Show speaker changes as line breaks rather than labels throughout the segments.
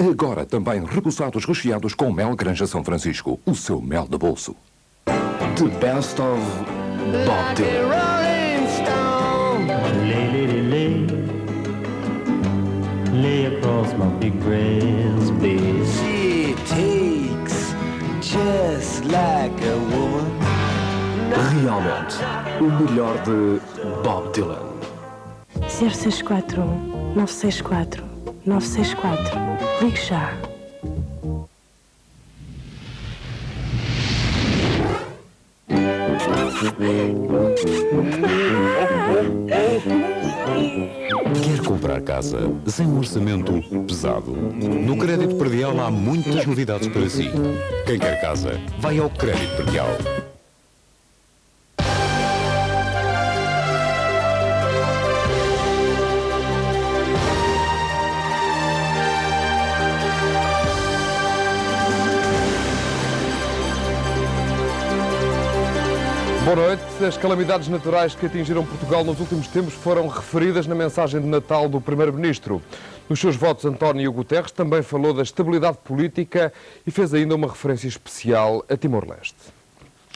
E agora também repoussados recheados com mel Granja São Francisco, o seu mel de bolso. The best of Bob Dylan.
Lay across my big brass bed.
She takes just like a woman.
Realmente, o melhor de Bob Dylan.
0641 964 964. Ligue já.
Quer comprar casa sem um orçamento pesado? No Crédito Predial há muitas novidades para si. Quem quer casa, vai ao Crédito Predial.
Boa noite. As calamidades naturais que atingiram Portugal nos últimos tempos foram referidas na mensagem de Natal do Primeiro-Ministro. Nos seus votos, António Guterres também falou da estabilidade política e fez ainda uma referência especial a Timor-Leste.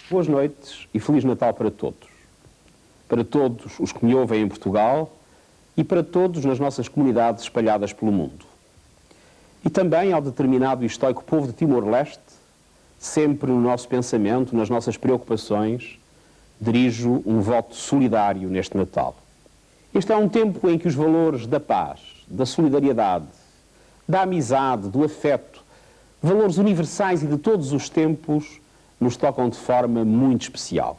Boas noites e Feliz Natal para todos. Para todos os que me ouvem em Portugal e para todos nas nossas comunidades espalhadas pelo mundo. E também ao determinado e estoico povo de Timor-Leste, sempre no nosso pensamento, nas nossas preocupações, dirijo um voto solidário neste Natal. Este é um tempo em que os valores da paz, da solidariedade, da amizade, do afeto, valores universais e de todos os tempos, nos tocam de forma muito especial.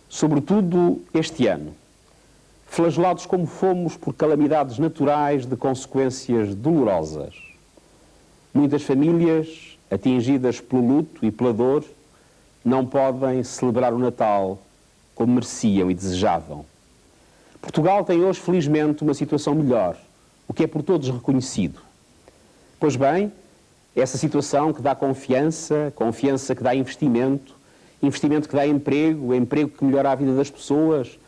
Sobretudo este ano, flagelados como fomos por calamidades naturais de consequências dolorosas. Muitas famílias, atingidas pelo luto e pela dor, não podem celebrar o Natal como mereciam e desejavam. Portugal tem hoje, felizmente, uma situação melhor, o que é por todos reconhecido. Pois bem, essa situação que dá confiança, confiança que dá investimento, investimento que dá emprego, emprego que melhora a vida das pessoas,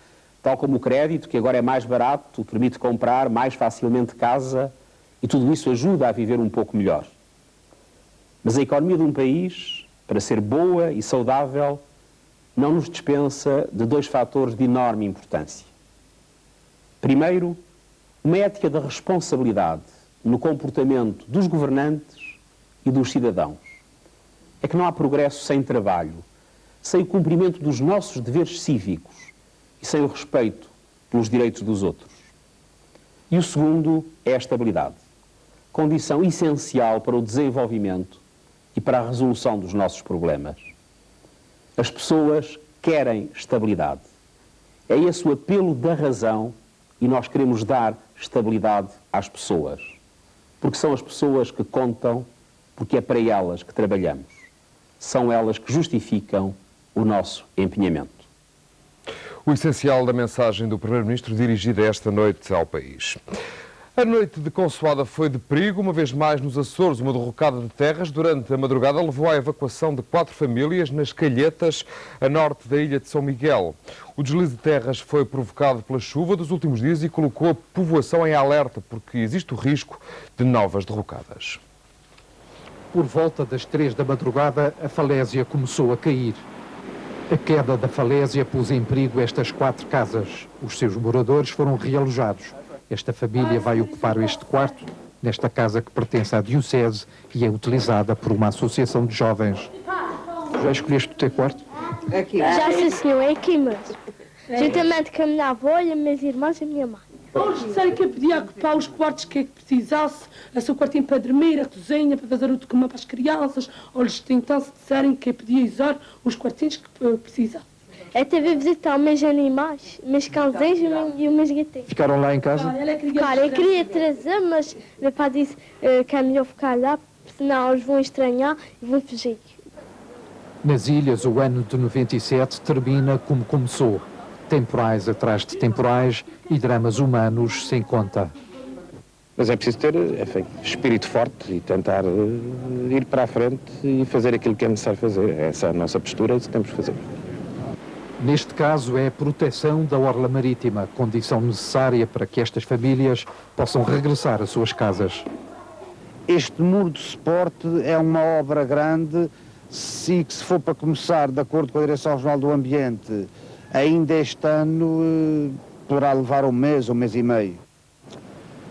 tal como o crédito, que agora é mais barato, permite comprar mais facilmente casa, e tudo isso ajuda a viver um pouco melhor. Mas a economia de um país, para ser boa e saudável, não nos dispensa de dois fatores de enorme importância. Primeiro, uma ética da responsabilidade no comportamento dos governantes e dos cidadãos. É que não há progresso sem trabalho, sem o cumprimento dos nossos deveres cívicos e sem o respeito pelos direitos dos outros. E o segundo é a estabilidade, condição essencial para o desenvolvimento e para a resolução dos nossos problemas. As pessoas querem estabilidade. É esse o apelo da razão e nós queremos dar estabilidade às pessoas. Porque são as pessoas que contam, porque é para elas que trabalhamos. São elas que justificam o nosso empenhamento.
O essencial da mensagem do Primeiro-Ministro dirigida esta noite ao país. A noite de consoada foi de perigo, uma vez mais nos Açores. Uma derrocada de terras durante a madrugada levou à evacuação de 4 famílias nas Calhetas, a norte da ilha de São Miguel. O deslize de terras foi provocado pela chuva dos últimos dias e colocou a povoação em alerta, porque existe o risco de novas derrocadas.
Por volta das 3 da madrugada, a falésia começou a cair. A queda da falésia pôs em perigo estas 4 casas. Os seus moradores foram realojados. Esta família vai ocupar este quarto, nesta casa que pertence à Diocese e é utilizada por uma associação de jovens. Já escolheste o teu quarto?
Aqui. Já, sim, senhor, é aqui mesmo. Juntamente com a minha avó e as minhas irmãs e a minha mãe.
Eles disseram que eu podia ocupar os quartos que precisasse, a seu quartinho para dormir, a cozinha, para fazer o de comer para as crianças, ou eles então se disserem que eu podia usar os quartinhos que precisasse.
Eu teve visitar os meus animais, meus cãozinhos e os meus gatinhos.
Ficaram lá em casa?
Claro, eu queria trazer, mas meu pai disse que é melhor ficar lá, senão eles vão estranhar e vão fugir.
Nas ilhas, o ano de 97 termina como começou. Temporais atrás de temporais e dramas humanos sem conta.
Mas é preciso ter, enfim, espírito forte e tentar ir para a frente e fazer aquilo que é necessário fazer. Essa é a nossa postura e isso temos que fazer.
Neste caso é a proteção da orla marítima, condição necessária para que estas famílias possam regressar às suas casas.
Este muro de suporte é uma obra grande, se for para começar, de acordo com a Direção Regional do Ambiente, ainda este ano poderá levar um mês e meio.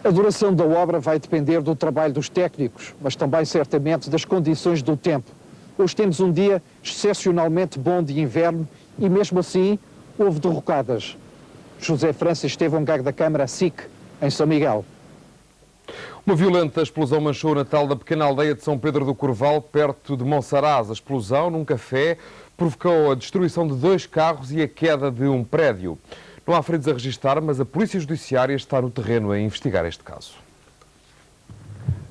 A duração da obra vai depender do trabalho dos técnicos, mas também certamente das condições do tempo. Hoje temos um dia excepcionalmente bom de inverno e mesmo assim houve derrocadas. José França esteve um gago da Câmara SIC, em São Miguel.
Uma violenta explosão manchou o Natal da pequena aldeia de São Pedro do Corval, perto de Monsaraz. A explosão, num café, provocou a destruição de 2 carros e a queda de um prédio. Não há feridos a registrar, mas a Polícia Judiciária está no terreno a investigar este caso.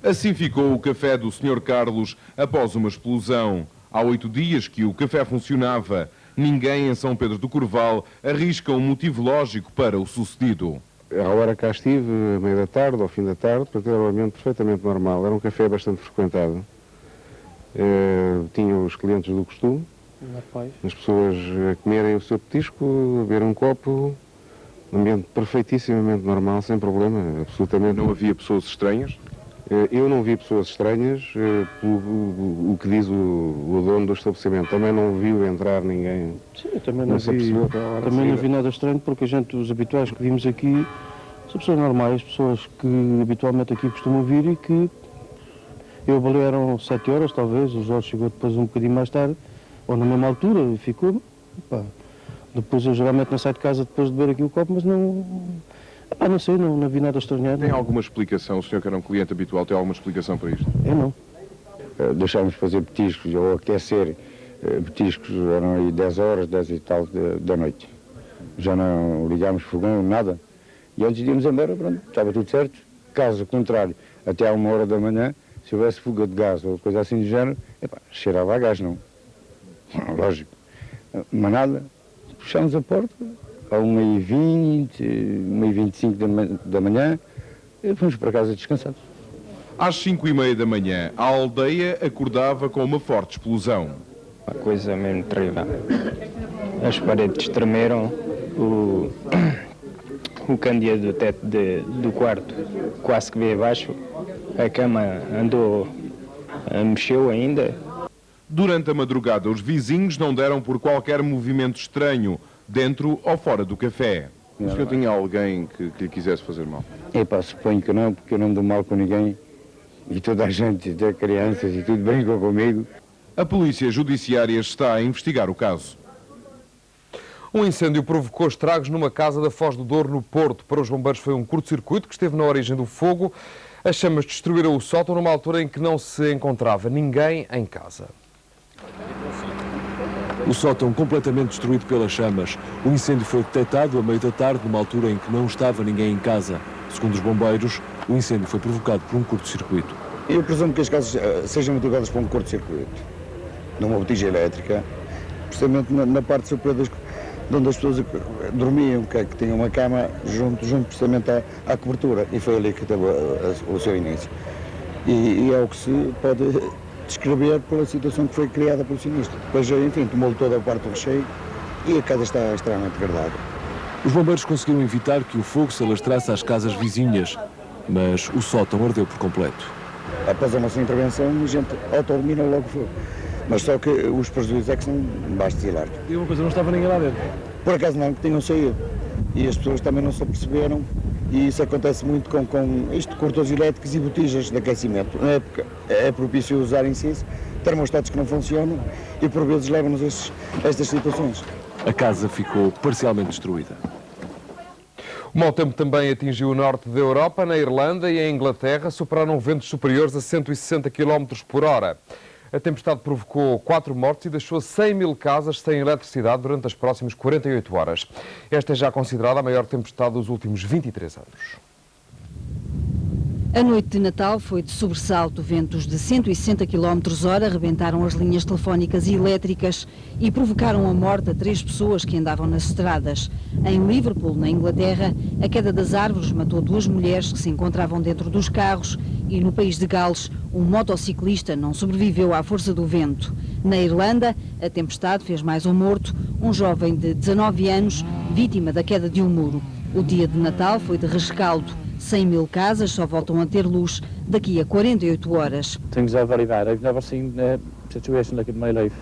Assim ficou o café do Sr. Carlos após uma explosão. Há 8 dias que o café funcionava. Ninguém em São Pedro do Corval arrisca um motivo lógico para o sucedido.
À hora cá estive, à meia da tarde, ao fim da tarde, portanto era um ambiente perfeitamente normal. Era um café bastante frequentado. Tinha os clientes do costume, as pessoas a comerem o seu petisco, a beber um copo, um ambiente perfeitissimamente normal, sem problema, absolutamente.
Não havia pessoas estranhas?
Eu não vi pessoas estranhas, o que diz o dono do estabelecimento. Também não viu entrar ninguém.
Sim, eu também não vi nada estranho, porque os habituais que vimos aqui são pessoas normais, pessoas que habitualmente aqui costumam vir e que eu avaliei eram 7 horas talvez, o Jorge chegou depois um bocadinho mais tarde, ou na mesma altura, e ficou. Pá. Depois eu geralmente não saio de casa depois de beber aqui o copo, mas não... não sei, não vi nada estranho.
Tem alguma explicação? O senhor que era um cliente habitual tem alguma explicação para isto?
Eu não.
Deixámos fazer petiscos ou aquecer petiscos, eram aí 10 horas, 10 e tal da noite. Já não ligámos fogão, nada. E antes de irmos embora, pronto, estava tudo certo. Caso contrário, até à 1 hora da manhã, se houvesse fuga de gás ou coisa assim do género, cheirava a gás, não. Lógico. Mas nada, fechámos a porta. À 1h20, 1h25 da manhã, fomos para casa descansados.
Às 5h30 da manhã, a aldeia acordava com uma forte explosão.
Uma coisa mesmo terrível. As paredes tremeram, o candeeiro do teto do quarto quase que veio abaixo, a cama mexeu ainda.
Durante a madrugada, os vizinhos não deram por qualquer movimento estranho, dentro ou fora do café.
O senhor tinha alguém que lhe quisesse fazer mal?
Suponho que não, porque eu não dou mal com ninguém. E toda a gente, até crianças e tudo, brincam comigo.
A Polícia Judiciária está a investigar o caso.
Um incêndio provocou estragos numa casa da Foz do Douro, no Porto. Para os bombeiros foi um curto-circuito que esteve na origem do fogo. As chamas destruíram o sótão numa altura em que não se encontrava ninguém em casa.
O sótão completamente destruído pelas chamas. O incêndio foi detectado à meia da tarde, numa altura em que não estava ninguém em casa. Segundo os bombeiros, o incêndio foi provocado por um curto-circuito.
Eu presumo que as casas sejam motivadas por um curto-circuito, numa botija elétrica, precisamente na parte superior de onde as pessoas dormiam, que tinham uma cama junto precisamente à cobertura, e foi ali que teve o seu início. E é o que se pode descrever pela situação que foi criada pelo sinistro. Depois, enfim, tomou toda a parte do recheio e a casa está extremamente degradada.
Os bombeiros conseguiram evitar que o fogo se alastrasse às casas vizinhas, mas o sótão ardeu por completo.
Após a nossa intervenção, a gente auto-elimina logo o fogo. Mas só que os prejuízos é que são bastos e largos.
E uma coisa, não estava ninguém lá dentro?
Por acaso não, que tinham saído. E as pessoas também não se aperceberam. E isso acontece muito com cortores elétricos e botijas de aquecimento. Na época é propício usar em si termostatos que não funcionam e por vezes levam-nos a estas situações.
A casa ficou parcialmente destruída.
O mau tempo também atingiu o norte da Europa. Na Irlanda e em Inglaterra superaram ventos superiores a 160 km por hora. A tempestade provocou 4 mortes e deixou 100 mil casas sem eletricidade durante as próximas 48 horas. Esta é já considerada a maior tempestade dos últimos 23 anos.
A noite de Natal foi de sobressalto. Ventos de 160 km/h rebentaram as linhas telefónicas e elétricas e provocaram a morte a 3 pessoas que andavam nas estradas. Em Liverpool, na Inglaterra, a queda das árvores matou 2 mulheres que se encontravam dentro dos carros e no país de Gales, um motociclista não sobreviveu à força do vento. Na Irlanda, a tempestade fez mais um morto, um jovem de 19 anos, vítima da queda de um muro. O dia de Natal foi de rescaldo. 100 mil casas só voltam a ter luz daqui a 48 horas.
Things are very bad. I've never seen a situation like it in my life.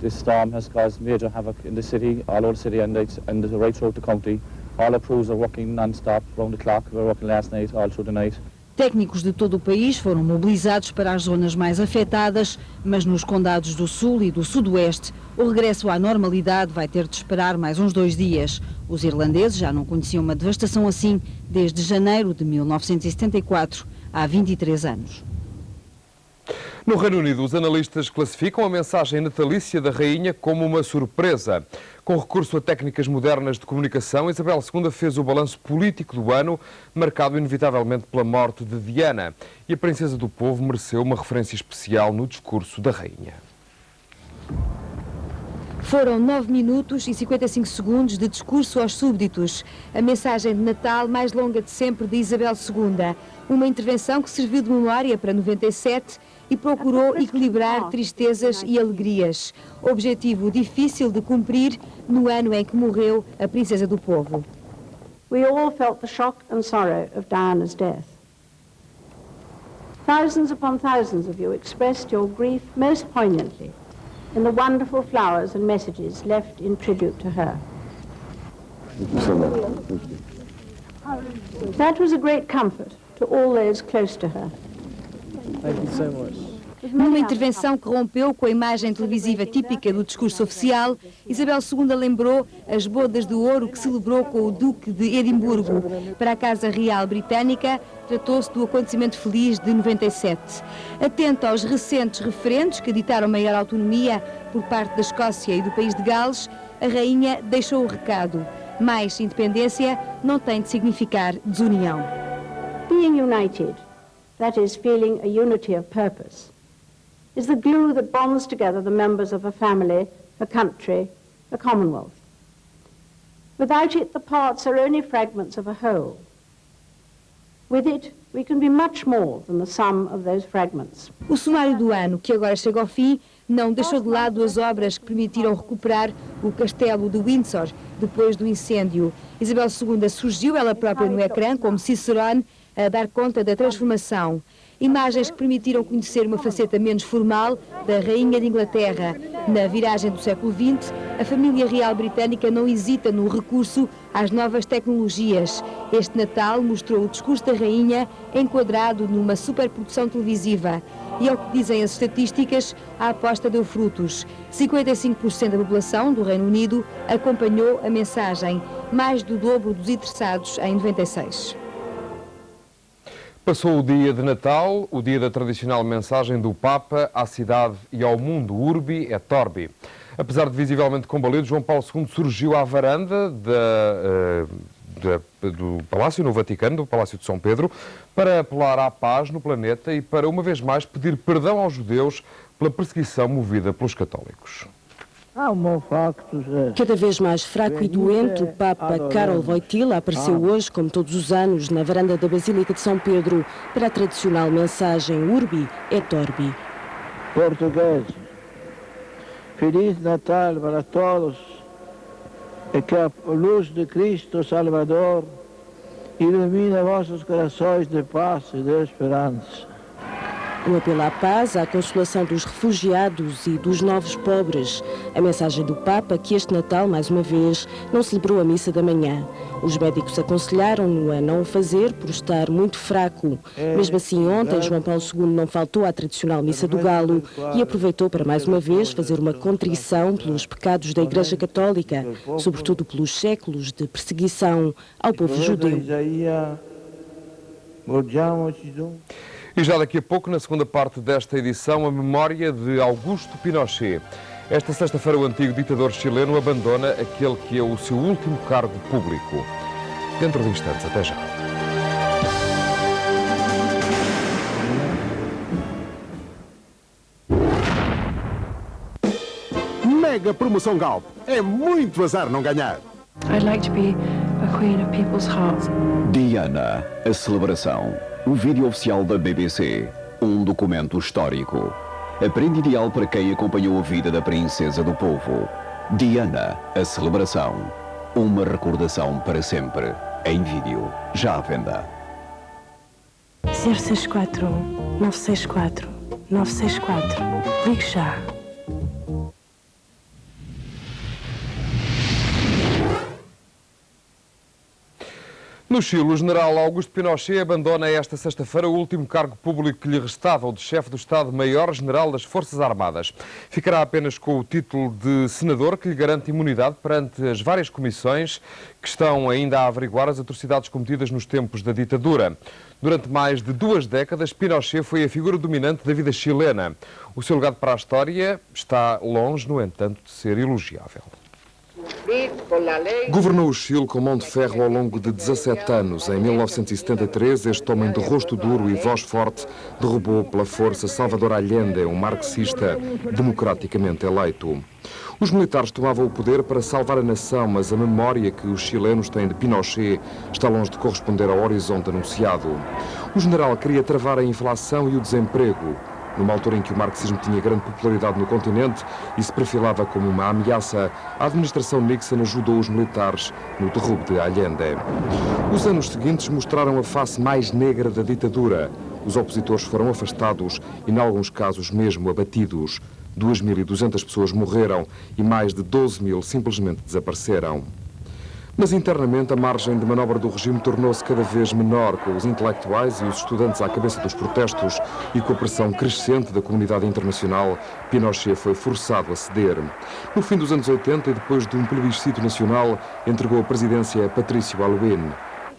This storm has caused major havoc in the city, all over the city and right throughout the county. All our crews are working non-stop, round the clock. We were working last night, all through the night.
Técnicos de todo o país foram mobilizados para as zonas mais afetadas, mas nos condados do Sul e do Sudoeste, o regresso à normalidade vai ter de esperar mais uns 2 dias. Os irlandeses já não conheciam uma devastação assim desde janeiro de 1974, há 23 anos.
No Reino Unido, os analistas classificam a mensagem natalícia da rainha como uma surpresa. Com recurso a técnicas modernas de comunicação, Isabel II fez o balanço político do ano, marcado inevitavelmente pela morte de Diana. E a princesa do povo mereceu uma referência especial no discurso da rainha.
Foram 9 minutos e 55 segundos de discurso aos súbditos. A mensagem de Natal mais longa de sempre de Isabel II. Uma intervenção que serviu de memória para 97 e procurou equilibrar tristezas e alegrias. Objetivo difícil de cumprir no ano em que morreu a princesa do povo.
We all felt the shock and sorrow of Diana's death. Thousands upon thousands of you expressed your grief most poignantly in the wonderful flowers and messages left in tribute to her. That was a great comfort to all those close to her.
Thank you so much.
Numa intervenção que rompeu com a imagem televisiva típica do discurso oficial, Isabel II lembrou as bodas de ouro que celebrou com o Duque de Edimburgo. Para a Casa Real Britânica, tratou-se do acontecimento feliz de 97. Atento aos recentes referendos que ditaram maior autonomia por parte da Escócia e do país de Gales, a rainha deixou o recado. Mais independência não tem de significar desunião.
Being united, that is, feeling a unity of purpose, is the glue that bonds together the members of a family, a country, a commonwealth. Without it, the parts are only fragments of a whole. With it, we can be much more than the sum of those fragments.
O sumário do ano, que agora chega ao fim, não deixou de lado as obras que permitiram recuperar o castelo de Windsor depois do incêndio. Isabel II surgiu ela própria no ecrã como Cicerone a dar conta da transformação. Imagens que permitiram conhecer uma faceta menos formal da Rainha de Inglaterra. Na viragem do século XX, a família real britânica não hesita no recurso às novas tecnologias. Este Natal mostrou o discurso da Rainha enquadrado numa superprodução televisiva. E ao que dizem as estatísticas, a aposta deu frutos. 55% da população do Reino Unido acompanhou a mensagem, mais do dobro dos interessados em 96.
Passou o dia de Natal, o dia da tradicional mensagem do Papa à cidade e ao mundo, Urbi et Orbi. Apesar de visivelmente combalido, João Paulo II surgiu à varanda do Palácio no Vaticano, do Palácio de São Pedro, para apelar à paz no planeta e para, uma vez mais, pedir perdão aos judeus pela perseguição movida pelos católicos.
Cada vez mais fraco e doente, o Papa Karol Wojtyła apareceu hoje, como todos os anos, na varanda da Basílica de São Pedro, para a tradicional mensagem Urbi et Orbi.
Português. Feliz Natal para todos e que a luz de Cristo Salvador ilumine vossos corações de paz e de esperança.
Um apelo à paz, à consolação dos refugiados e dos novos pobres. A mensagem do Papa que este Natal, mais uma vez, não celebrou a missa da manhã. Os médicos aconselharam-no a não o fazer por estar muito fraco. Mesmo assim, ontem, João Paulo II não faltou à tradicional missa do Galo e aproveitou para, mais uma vez, fazer uma contrição pelos pecados da Igreja Católica, sobretudo pelos séculos de perseguição ao povo judeu.
E já daqui a pouco, na segunda parte desta edição, a memória de Augusto Pinochet. Esta sexta-feira, o antigo ditador chileno abandona aquele que é o seu último cargo público. Dentro de instantes, até já.
Mega promoção Galp. É muito azar não ganhar.
I'd like to be a queen of people's hearts.
Diana, a celebração. O vídeo oficial da BBC. Um documento histórico. A prenda ideal para quem acompanhou a vida da princesa do povo. Diana, a celebração. Uma recordação para sempre. Em vídeo, já à venda.
0641 964 964. Ligue já.
No Chile, o general Augusto Pinochet abandona esta sexta-feira o último cargo público que lhe restava, o de chefe do Estado-Maior-General das Forças Armadas. Ficará apenas com o título de senador, que lhe garante imunidade perante as várias comissões que estão ainda a averiguar as atrocidades cometidas nos tempos da ditadura. Durante mais de 2 décadas, Pinochet foi a figura dominante da vida chilena. O seu legado para a história está longe, no entanto, de ser elogiável. Governou o Chile com mão de ferro ao longo de 17 anos. Em 1973, este homem de rosto duro e voz forte derrubou pela força Salvador Allende, um marxista democraticamente eleito. Os militares tomavam o poder para salvar a nação, mas a memória que os chilenos têm de Pinochet está longe de corresponder ao horizonte anunciado. O general queria travar a inflação e o desemprego, numa altura em que o marxismo tinha grande popularidade no continente e se perfilava como uma ameaça. A administração Nixon ajudou os militares no derrubo de Allende. Os anos seguintes mostraram a face mais negra da ditadura. Os opositores foram afastados e, em alguns casos, mesmo abatidos. 2.200 pessoas morreram e mais de 12.000 simplesmente desapareceram. Mas internamente a margem de manobra do regime tornou-se cada vez menor, com os intelectuais e os estudantes à cabeça dos protestos e com a pressão crescente da comunidade internacional. Pinochet foi forçado a ceder. No fim dos anos 80 e depois de um plebiscito nacional, entregou a presidência a Patrício Aylwin.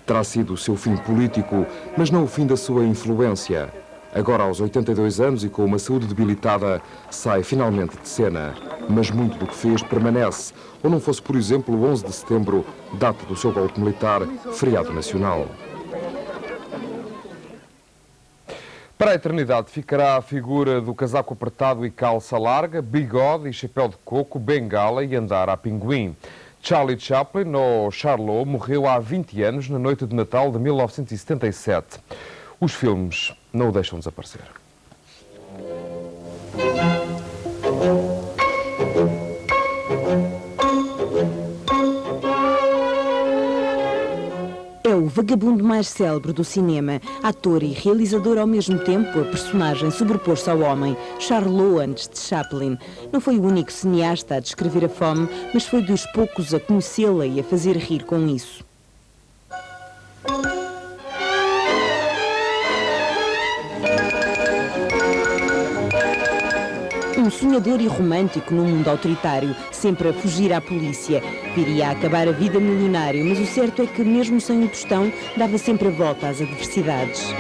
Terá sido o seu fim político, mas não o fim da sua influência. Agora, aos 82 anos e com uma saúde debilitada, sai finalmente de cena. Mas muito do que fez permanece. Ou não fosse, por exemplo, o 11 de setembro, data do seu golpe militar, feriado nacional. Para a eternidade ficará a figura do casaco apertado e calça larga, bigode e chapéu de coco, bengala e andar a pinguim. Charlie Chaplin, ou Charlot, morreu há 20 anos, na noite de Natal de 1977. Os filmes não o deixam desaparecer.
É o vagabundo mais célebre do cinema. Ator e realizador ao mesmo tempo, a personagem sobrepôs-se ao homem. Charlot antes de Chaplin. Não foi o único cineasta a descrever a fome, mas foi dos poucos a conhecê-la e a fazer rir com isso. Um sonhador e romântico num mundo autoritário, sempre a fugir à polícia. Viria a acabar a vida milionário, mas o certo é que, mesmo sem o tostão, dava sempre a volta às adversidades.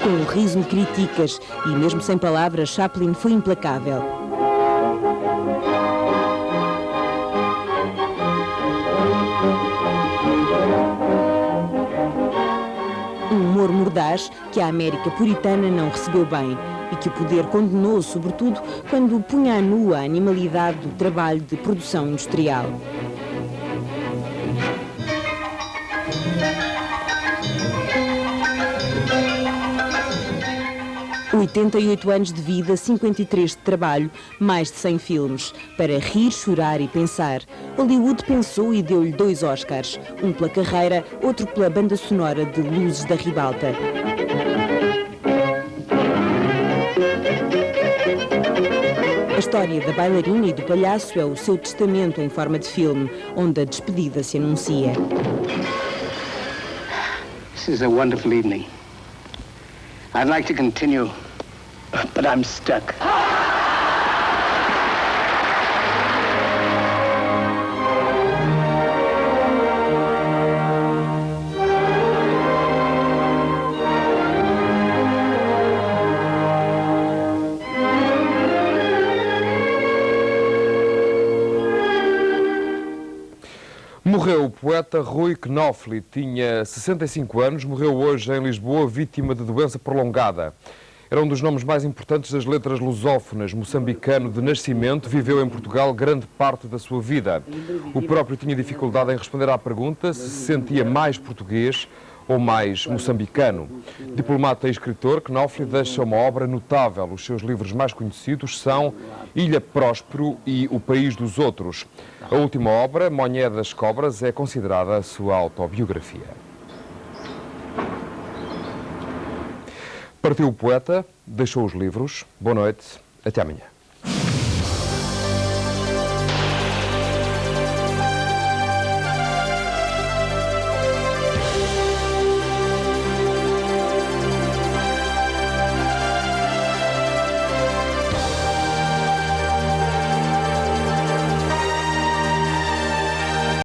Com um riso e críticas, e mesmo sem palavras, Chaplin foi implacável. Humor mordaz que a América puritana não recebeu bem e que o poder condenou, sobretudo, quando punha à nu a animalidade do trabalho de produção industrial. Com 88 anos de vida, 53 de trabalho, mais de 100 filmes. Para rir, chorar e pensar. Hollywood pensou e deu-lhe 2 Oscars. Um pela carreira, outro pela banda sonora de Luzes da Ribalta. A história da bailarina e do palhaço é o seu testamento em forma de filme, onde a despedida se anuncia.
This is a wonderful evening. I'd like to continue, but I'm stuck.
Morreu o poeta Rui Knopfli, tinha 65 anos, morreu hoje em Lisboa, vítima de doença prolongada. Era um dos nomes mais importantes das letras lusófonas, moçambicano de nascimento, viveu em Portugal grande parte da sua vida. O próprio tinha dificuldade em responder à pergunta se sentia mais português ou mais moçambicano. Diplomata e escritor, Knofli deixa uma obra notável. Os seus livros mais conhecidos são Ilha Próspero e O País dos Outros. A última obra, Monhé das Cobras, é considerada a sua autobiografia. Partiu o poeta, deixou os livros. Boa noite, até amanhã.